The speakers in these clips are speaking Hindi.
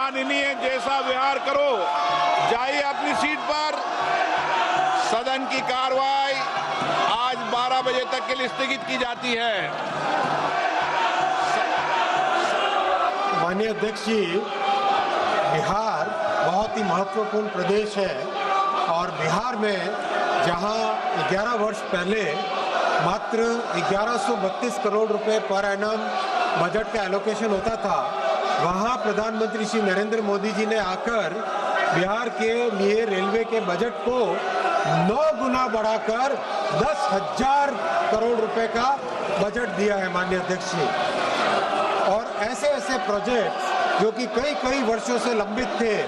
माननीय जैसा व्यवहार करो। जाइए अपनी सीट पर। सदन की कार्रवाई आज 12 बजे तक के लिए स्थगित की जाती है। माननीय अध्यक्ष जी, बिहार बहुत ही महत्वपूर्ण प्रदेश है और बिहार में जहां 11 वर्ष पहले मात्र 1132 करोड़ रुपए पर एनम बजट का एलोकेशन होता था, वहां प्रधानमंत्री श्री नरेंद्र मोदी जी ने आकर बिहार के लिए रेलवे के बजट को 9 गुना बढ़ाकर 10,000 करोड़ रुपए का बजट दिया है माननीय अध्यक्ष जी। और ऐसे ऐसे प्रोजेक्ट्स जो कि कई वर्षों से लंबित थे,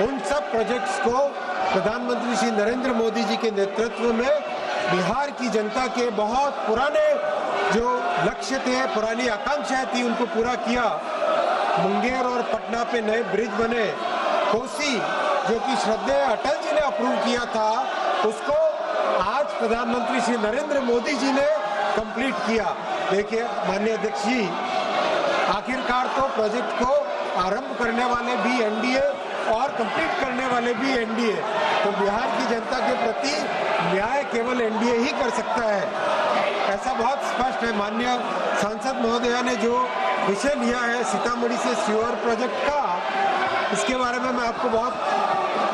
उन सब प्रोजेक्ट्स को प्रधानमंत्री श्री नरेंद्र मोदी जी के नेतृत्व में बिहार की जनता के बहुत पुराने जो लक्ष्य थे, पुरानी आकांक्षाएं थी, उनको पूरा किया। मुंगेर और पटना पे नए ब्रिज बने। कोसी जो कि श्रद्धेय अटल जी ने अप्रूव किया था, उसको आज प्रधानमंत्री श्री नरेंद्र मोदी जी ने कंप्लीट किया। देखिए माननीय अध्यक्ष जी, आखिरकार तो प्रोजेक्ट को आरंभ करने वाले भी एनडीए और कंप्लीट करने वाले भी एनडीए, तो बिहार की जनता के प्रति न्याय केवल एनडीए ही कर सकता है, ऐसा बहुत स्पष्ट है। माननीय सांसद महोदया ने जो विषय लिया है सीतामढ़ी से सीवर प्रोजेक्ट का, इसके बारे में मैं आपको बहुत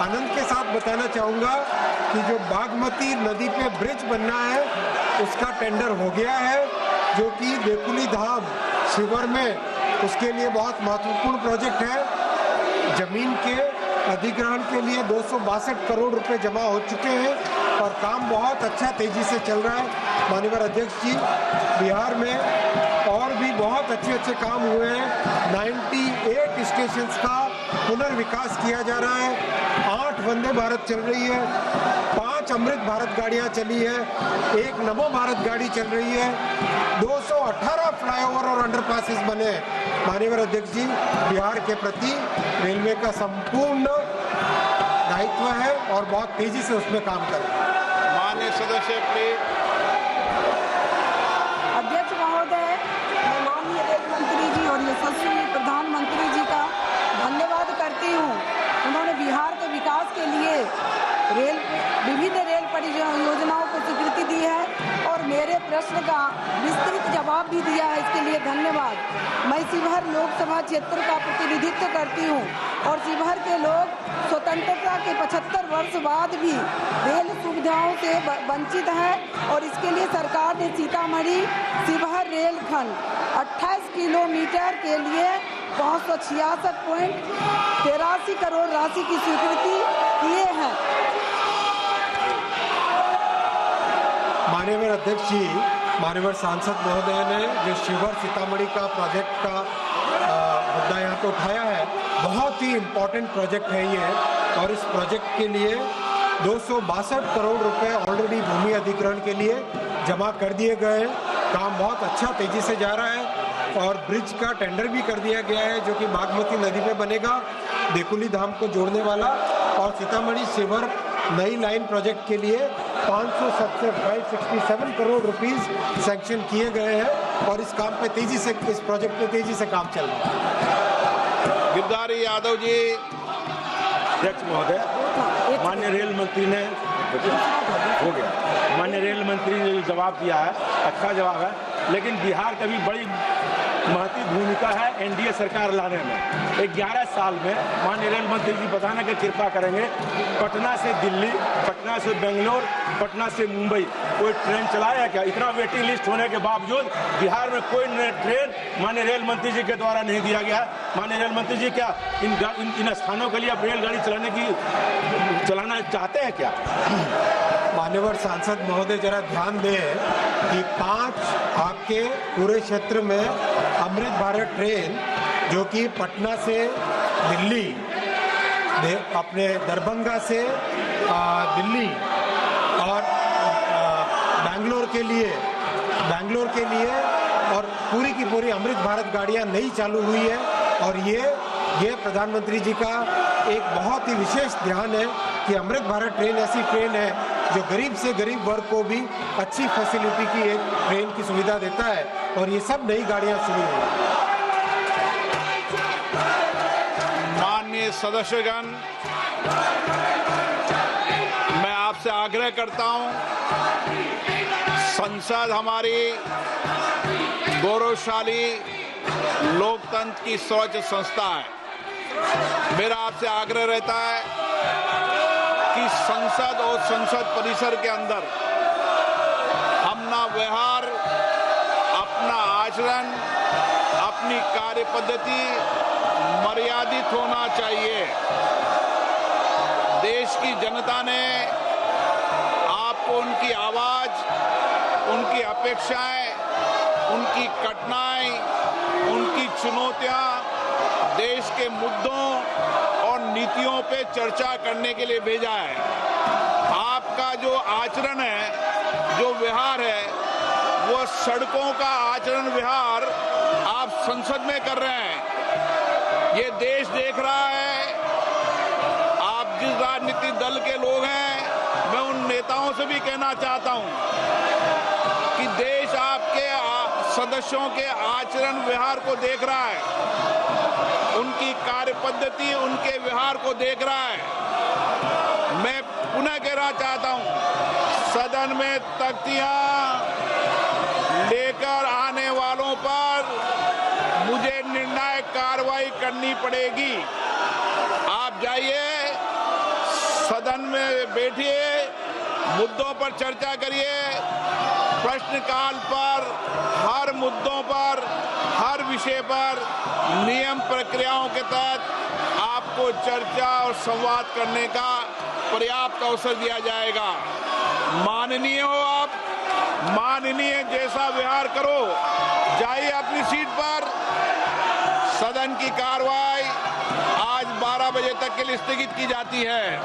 आनंद के साथ बताना चाहूँगा कि जो बागमती नदी पे ब्रिज बनना है उसका टेंडर हो गया है, जो कि देकुली धाम शिवर में उसके लिए बहुत महत्वपूर्ण प्रोजेक्ट है। जमीन के अधिग्रहण के लिए 262 करोड़ रुपए जमा हो चुके हैं और काम बहुत अच्छा तेजी से चल रहा है। माननीय अध्यक्ष जी, बिहार में और भी बहुत अच्छे काम हुए हैं। 98 स्टेशंस का पुनर्विकास किया जा रहा है। 8 वंदे भारत चल रही है, 5 अमृत भारत गाड़ियां चली है, 1 नमो भारत गाड़ी चल रही है, 218 फ्लाईओवर और अंडरपासेस बने। माननीय अध्यक्ष जी, बिहार के प्रति रेलवे का संपूर्ण दायित्व है और बहुत तेजी से उसमें काम कर रहे हैं। माननीय सदस्य प्लीज। अध्यक्ष महोदय, मैं माननीय रेल मंत्री जी और यशस्वी प्रधानमंत्री जी का धन्यवाद करती हूँ। उन्होंने बिहार के विकास के लिए विभिन्न रेल परियोजनाओं को स्वीकृति दी है और मेरे प्रश्न का विस्तृत जवाब भी दिया है, इसके लिए धन्यवाद। मैं शिवहर लोकसभा क्षेत्र का प्रतिनिधित्व करती हूँ और शिवहर के लोग स्वतंत्रता के 75 वर्ष बाद भी रेल सुविधाओं से वंचित हैं और इसके लिए सरकार ने सीतामढ़ी शिवहर रेलखंड 28 किलोमीटर के लिए 566.83 करोड़ राशि की स्वीकृति किए हैं। माननीय अध्यक्ष जी, माननीय सांसद महोदय ने जो शिवहर सीतामढ़ी का प्रोजेक्ट का मुद्दा यहाँ पे उठाया है, बहुत ही इम्पोर्टेंट प्रोजेक्ट है ये, और इस प्रोजेक्ट के लिए 262 करोड़ रुपए ऑलरेडी भूमि अधिग्रहण के लिए जमा कर दिए गए हैं। काम बहुत अच्छा तेजी से जा रहा है और ब्रिज का टेंडर भी कर दिया गया है, जो कि बागमती नदी पे बनेगा, देकुली धाम को जोड़ने वाला। और सीतामढ़ी शिवहर नई लाइन प्रोजेक्ट के लिए 567 करोड़ रुपीस सैंक्शन किए गए हैं और इस काम पे तेजी से, इस प्रोजेक्ट पे तेजी से काम चल रहा है। गिरधारी यादव जी। अध्यक्ष महोदय, माननीय रेल मंत्री ने हो गया, माननीय रेल मंत्री ने जो जवाब दिया है अच्छा जवाब है, लेकिन बिहार का भी बड़ी महत्वपूर्ण भूमिका है एनडीए सरकार लाने में। 11 साल में माननीय रेल मंत्री जी बताने की कृपा करेंगे, पटना से दिल्ली, पटना से बेंगलोर, पटना से मुंबई कोई ट्रेन चलाया क्या? इतना वेटिंग लिस्ट होने के बावजूद बिहार में कोई ट्रेन माननीय रेल मंत्री जी के द्वारा नहीं दिया गया है। माननीय रेल मंत्री जी क्या इन स्थानों के लिए आप रेलगाड़ी चलाना चाहते हैं क्या? मान्यवर सांसद महोदय, जरा ध्यान दें कि 5 आपके पूरे क्षेत्र में अमृत भारत ट्रेन जो कि पटना से दिल्ली, अपने दरभंगा से दिल्ली और बेंगलोर के लिए और पूरी की पूरी अमृत भारत गाड़ियां नई चालू हुई है। और ये प्रधानमंत्री जी का एक बहुत ही विशेष ध्यान है कि अमृत भारत ट्रेन ऐसी ट्रेन है जो गरीब से गरीब वर्ग को भी अच्छी फैसिलिटी की एक ट्रेन की सुविधा देता है और ये सब नई गाड़ियां शुरू हुई। माननीय सदस्यगण, मैं आपसे आग्रह करता हूं, संसद हमारी गौरवशाली लोकतंत्र की सर्वोच्च संस्था है। मेरा आपसे आग्रह रहता है कि संसद और संसद परिसर के अंदर अपना व्यवहार, अपना आचरण, अपनी कार्य पद्धति मर्यादित होना चाहिए। देश की जनता ने आपको उनकी आवाज, उनकी अपेक्षाएं, उनकी कठिनाई, उनकी चुनौतियां, देश के मुद्दों और नीतियों पे चर्चा करने के लिए भेजा है। आपका जो आचरण है, जो व्यवहार है, वो सड़कों का आचरण व्यवहार आप संसद में कर रहे हैं। ये देश देख रहा है। आप जिस राजनीतिक दल के लोग हैं, मैं उन नेताओं से भी कहना चाहता हूं कि देश आपके सदस्यों के आचरण व्यवहार को देख रहा है, उनकी कार्य पद्धति, उनके व्यवहार को देख रहा है। मैं पुनः कहना चाहता हूं, सदन में तख्तियां लेकर आने वालों पर मुझे निर्णायक कार्रवाई करनी पड़ेगी। आप जाइए, सदन में बैठिए, मुद्दों पर चर्चा करिए, प्रश्नकाल पर, हर मुद्दों पर, हर विषय पर नियम प्रक्रियाओं के तहत आपको चर्चा और संवाद करने का पर्याप्त अवसर दिया जाएगा। माननीय हो आप, माननीय जैसा व्यवहार करो। जाइए अपनी सीट पर। सदन की कार्रवाई आज 12 बजे तक के लिए स्थगित की जाती है।